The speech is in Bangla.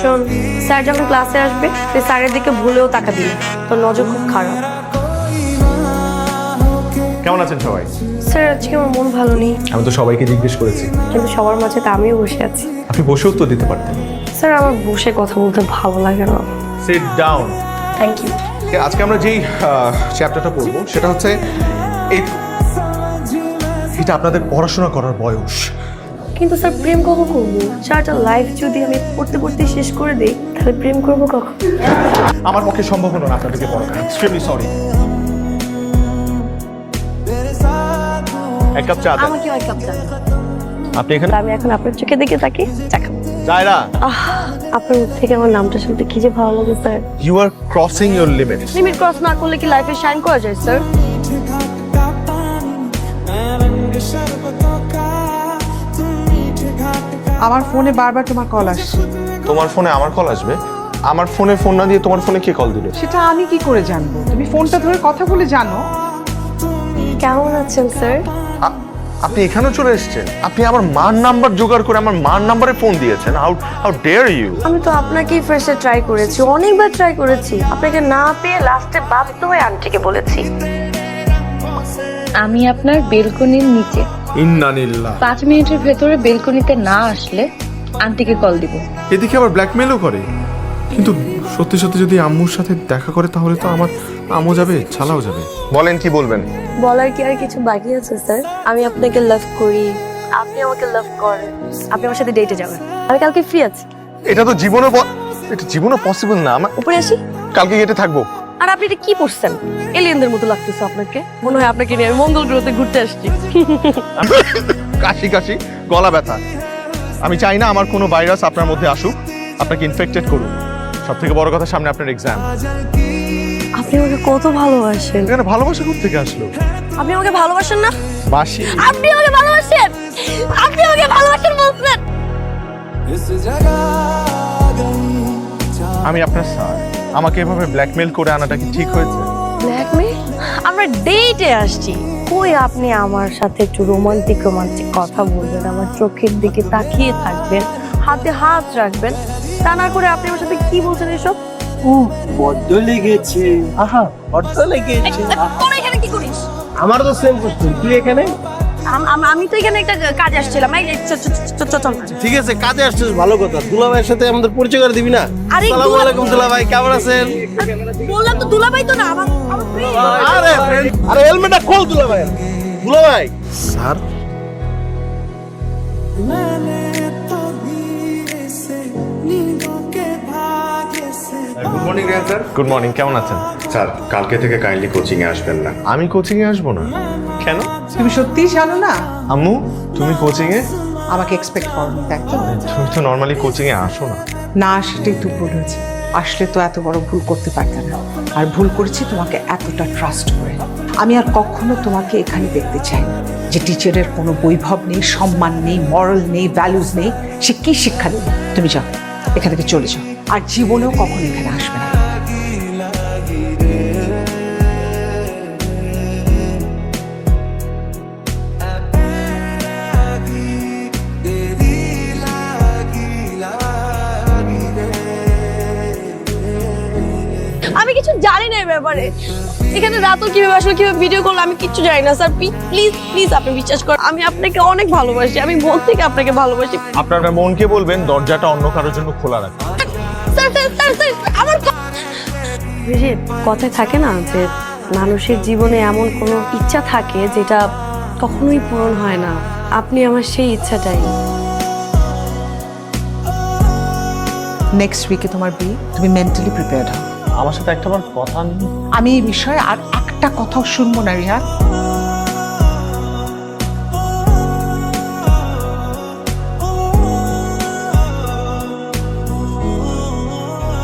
শোন, স্যার যখন ক্লাসে আসবে তুই স্যারের দিকে ভুলেও তাকাবি না, তোর নজর খুব খারাপ। কেমন আছেন সবাই? স্যার আজকে আমার মন ভালো নেই। আমি তো সবাইকে জিজ্ঞেস করেছি। কিন্তু সবার মাঝে তো আমিও বসে আছি। আপনি বসে উত্তর দিতে পারতেন। স্যার আমার বসে কথা বলতে ভালো লাগে না। Sit down. Thank you. আজকে আমরা যেই চ্যাপ্টারটা পড়বো সেটা হচ্ছে এটা আপনাদের পড়াশোনা করার বয়স। কিন্তু স্যার প্রেম কখন করবো? সারাটা লাইফ যদি আমি পড়তে পড়তে শেষ করে দিই তাহলে প্রেম করবো কখন? আমার পক্ষে সম্ভব হলো না আপনাদেরকে পড়ানো। Extremely sorry. এক কাপ চা দেন। আমাকে এক কাপ চা। আপনি এখানে? আমি এখন আপনার চোখে দিকে তাকি চা খাবো। জায়রা, আপনার মুখ থেকে আমার নামটা শুনতে কি যে ভালো লাগে sir. You are crossing your limit. Limit cross না করলে কি লাইফে শাইন করা যায় স্যার? আমার ফোনে বারবার তোমার কল আসছে। তোমার ফোনে আমার কল আসবে? আমার ফোনে ফোন না দিয়ে তোমার ফোনে কে কল দিল? সেটা আমি কি করে জানবো? তুমি ফোনটা ধরে কথা বলে জানো। কেমন আছেন স্যার? আপনি এখানেও চলে এসেছেন? আপনি আমার মার নাম্বার জোগাড় করে আমার মার নাম্বারে ফোন দিয়েছেন? How dare you! আমি তো আপনাকেই ফার্স্টে ট্রাই করেছি, অনেকবার ট্রাই করেছি। আপনাকে না পেয়ে লাস্টে বাধ্য হয়ে আন্টিকে বলেছি। আমি আপনার বেলকনির নিচে। ইন্নানিল্লাহ। 5 মিনিটের ভেতরে বেলকনিতে না আসলে আন্টিকে কল দিব। এদিকে আবার ব্ল্যাকমেলও করে। কিন্তু সত্যি সত্যি যদি আম্মুর সাথে দেখা করে তাহলে তো আমার আম্মু যাবে, ছালাও যাবে। বলেন কি বলবেন? বলার কি আর কিছু বাকি আছে স্যার? আমি আপনাকে লাভ করি, আপনি আমাকে লাভ করেন, আপনি আমার সাথে ডেটে যাবেন। আমি কালকে ফ্রি আছি। এটা তো এটা জীবনে পসিবল না। আমার উপরে আসি। কালকে গেটে থাকবো। আর আপনি এটা কি পড়ছেন? এলিয়েনদের মতো লাগতেছে আপনাকে। মনে হয় আপনাকে নিয়ে আমি মঙ্গল গ্রহতে ঘুরতে আসছি। কাশি কাশি, গলা ব্যথা। আমি চাই না আমার কোনো ভাইরাস আপনার মধ্যে আসুক, আপনাকে ইনফেক্টেড করুক। সব থেকে বড় কথা, সামনে আপনার এক্সাম। আপনি আমাকে কত ভালোবাসেন। এখানে ভালোবাসা কোথা থেকে আসলো? আপনি আমাকে ভালোবাসেন না? বাসি। আপনি আমাকে ভালোবাসেন, আপনি আমাকে ভালোবাসেন বলছেন। আমি আপনার স্যার, আমাকে এভাবে ব্ল্যাকমেল করে আনাটা কি ঠিক হয়েছে? ব্ল্যাকমেল? আমরা ডেটে আসছি। কই আপনি আমার সাথে একটু রোমান্টিক কথা বলবেন, আমার চোখের দিকে তাকিয়ে থাকবেন, হাতে হাত রাখবেন। তা না করে আপনি আমার সাথে কি বলছেন এসব? বড্ড লেগেছে। আহা, বড্ড লেগেছে। তোরা এখানে কি করিস? আমার তো সেম কোশ্চেন। তুই এখানে? আমি তো এখানে একটা কাজ আসছিলাম। এই চল। ঠিক আছে, কাজে আসছিস, ভালো কথা। দুলাভাইয়ের সাথে আমাদের পরিচয় করে দিবি না? আরে আসসালামু আলাইকুম দুলাভাই, কেমন আছেন? বললাম তো দুলাভাই তো না, আমার আরে ফ্রেন্ড, আরে হেলমেটটা খোল দুলাভাই। দুলাভাই sir, good morning Riyan sir. Good morning, কেমন আছেন? স্যার, কালকে থেকে কাইন্ডলি কোচিংয়ে আসবেন না। আমি কোচিংয়ে আসবো না? কেন? তুমি সত্যিই জানো না? আম্মু, তুমি কোচিংয়ে? আমাকে এক্সপেক্ট করনি, তাই তো? তুমি তো নর্মালি কোচিংয়ে আসো না। না আসলেই তো ভুল হয়েছে। আসলে তো এত বড় ভুল করতে পারতে না। আর ভুল করেছি তোমাকে এতটা ট্রাস্ট করে। আমি আর কখনো তোমাকে এখানে দেখতে চাই না। যে টিচারের কোনো বৈভব নেই, সম্মান নেই, মরাল নেই, ভ্যালুজ নেই, সে কি শিক্ষা দেবে? তুমি যাও, এখান থেকে চলে যাও। আর জীবনেও কখনো এখানে আসবে না। আমি কিছু জানি না এই ব্যাপারে। এখানে রাতও কিভাবে আসলে কিভাবে ভিডিও করলো আমি কিচ্ছু জানি না স্যার। প্লিজ আপনি বিশ্বাস করেন, আমি আপনাকে অনেক ভালোবাসি। আমি মন থেকে আপনাকে ভালোবাসি। আপনার মনকে বলবেন দরজাটা অন্য কারোর জন্য খোলা রাখতে। স্যার আমার কথায় থাকে না যে মানুষের জীবনে এমন কোনো ইচ্ছা থাকে যেটা কখনোই পূরণ হয় না। আপনি আমার সেই ইচ্ছাটাই। নেক্সট উইকে তোমার বিয়ে, তুমি মেন্টালি প্রিপেয়ার্ড হও। আমার সাথে একটাবার কথা নেই? আমি এই বিষয়ে আর একটা কথাও শুনবো না রিহান।